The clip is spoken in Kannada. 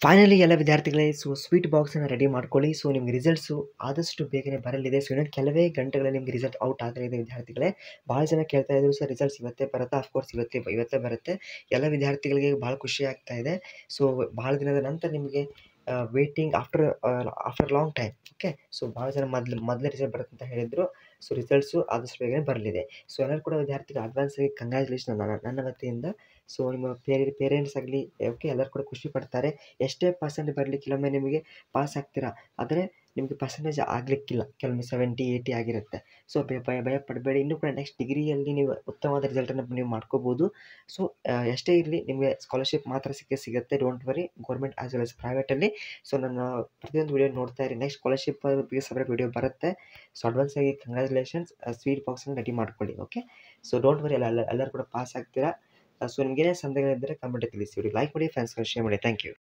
ಫೈನಲಿ ಎಲ್ಲ ವಿದ್ಯಾರ್ಥಿಗಳೇ ಸ್ವೀಟ್ ಬಾಕ್ಸನ್ನು ರೆಡಿ ಮಾಡ್ಕೊಳ್ಳಿ. ನಿಮ್ಗೆ ರಿಸಲ್ಟ್ಸು ಆದಷ್ಟು ಬೇಗನೆ ಬರಲಿದೆ. ಇನ್ನೊಂದು ಕೆಲವೇ ಗಂಟೆಗಳಲ್ಲಿ ನಿಮ್ಗೆ ರಿಸಲ್ಟ್ ಔಟ್ ಆಗಲಿದೆ ವಿದ್ಯಾರ್ಥಿಗಳೇ. ಭಾಳ ಜನ ಕೇಳ್ತಾ ಇದ್ರು ಸರ್ ರಿಸಲ್ಟ್ಸ್ ಇವತ್ತೇ ಬರುತ್ತಾ? ಅಫ್ಕೋರ್ಸ್ ಇವತ್ತೇ ಬರುತ್ತೆ. ಎಲ್ಲ ವಿದ್ಯಾರ್ಥಿಗಳಿಗೆ ಭಾಳ ಖುಷಿ ಆಗ್ತಾ ಇದೆ. ಭಾಳ ದಿನದ ನಂತರ ನಿಮಗೆ waiting after long time. Okay, ಭಾಳ ಜನ ಮೊದಲೇ ರಿಸಲ್ಟ್ ಬರುತ್ತೆ ಅಂತ ಹೇಳಿದರು. ರಿಸಲ್ಟ್ಸು ಆದಷ್ಟು ಬೇಗನೆ ಬರಲಿದೆ. ಎಲ್ಲರೂ ಕೂಡ ವಿದ್ಯಾರ್ಥಿಗಳು ಅಡ್ವಾನ್ಸಾಗಿ ಕಂಗ್ರ್ಯಾಚುಲೇಷನ್ ನನ್ನ ವತಿಯಿಂದ. ನಿಮ್ಮ ಪೇರೆಂಟ್ಸ್ ಆಗಲಿ, ಓಕೆ, ಎಲ್ಲರೂ ಕೂಡ ಖುಷಿ ಪಡ್ತಾರೆ. ಎಷ್ಟೇ ಪರ್ಸೆಂಟ್ ಬರಲಿ, ಕೆಲವೊಮ್ಮೆ ನಿಮಗೆ ಪಾಸ್ ಆಗ್ತೀರಾ, ಆದರೆ ನಿಮಗೆ ಪರ್ಸೆಂಟೇಜ್ ಆಗಲಿಕ್ಕಿಲ್ಲ. ಕೆಲವೊಮ್ಮೆ 70, 80 ಆಗಿರುತ್ತೆ. ಭಯ ಪಡಬೇಡಿ. ಇನ್ನೂ ಕೂಡ ನೆಕ್ಸ್ಟ್ ಡಿಗ್ರಿಯಲ್ಲಿ ನೀವು ಉತ್ತಮವಾದ ರಿಸಲ್ಟನ್ನು ನೀವು ಮಾಡ್ಕೋಬೋದು. ಎಷ್ಟೇ ಇರಲಿ ನಿಮಗೆ ಸ್ಕಾಲರ್ಶಿಪ್ ಮಾತ್ರ ಸಿಗುತ್ತೆ. Don't worry. Government as well as ಪ್ರೈವೇಟಲ್ಲಿ. ನನ್ನ ಪ್ರತಿಯೊಂದು ವಿಡಿಯೋ ನೋಡ್ತಾ ಇರಿ. ನೆಕ್ಸ್ಟ್ ಸ್ಕಾಲರ್ಶಿಪ್ ಬಗ್ಗೆ ಸಪ್ರೇಟ್ ವಿಡಿಯೋ ಬರುತ್ತೆ. ಅಡ್ವಾನ್ಸ್ ಆಗಿ ಕಂಗ್ರ್ಯಾಚುಲೇಷನ್ಸ್. ಸ್ವೀಟ್ ಬಾಕ್ಸನ್ನು ರೆಡಿ ಮಾಡ್ಕೊಳ್ಳಿ. Okay, don't worry. ಎಲ್ಲರೂ ಕೂಡ ಪಾಸ್ ಆಗ್ತೀರಾ. ನಿಮ್ಗೇನೇ ಸಂದೇಹಗಳಿದ್ದರೆ ಕಮೆಂಟ್ ತಿಳಿಸಿ. ಲೈಕ್ ಮಾಡಿ, ಫ್ರೆಂಡ್ಸ್ಗೆ ಶೇರ್ ಮಾಡಿ. Thank you.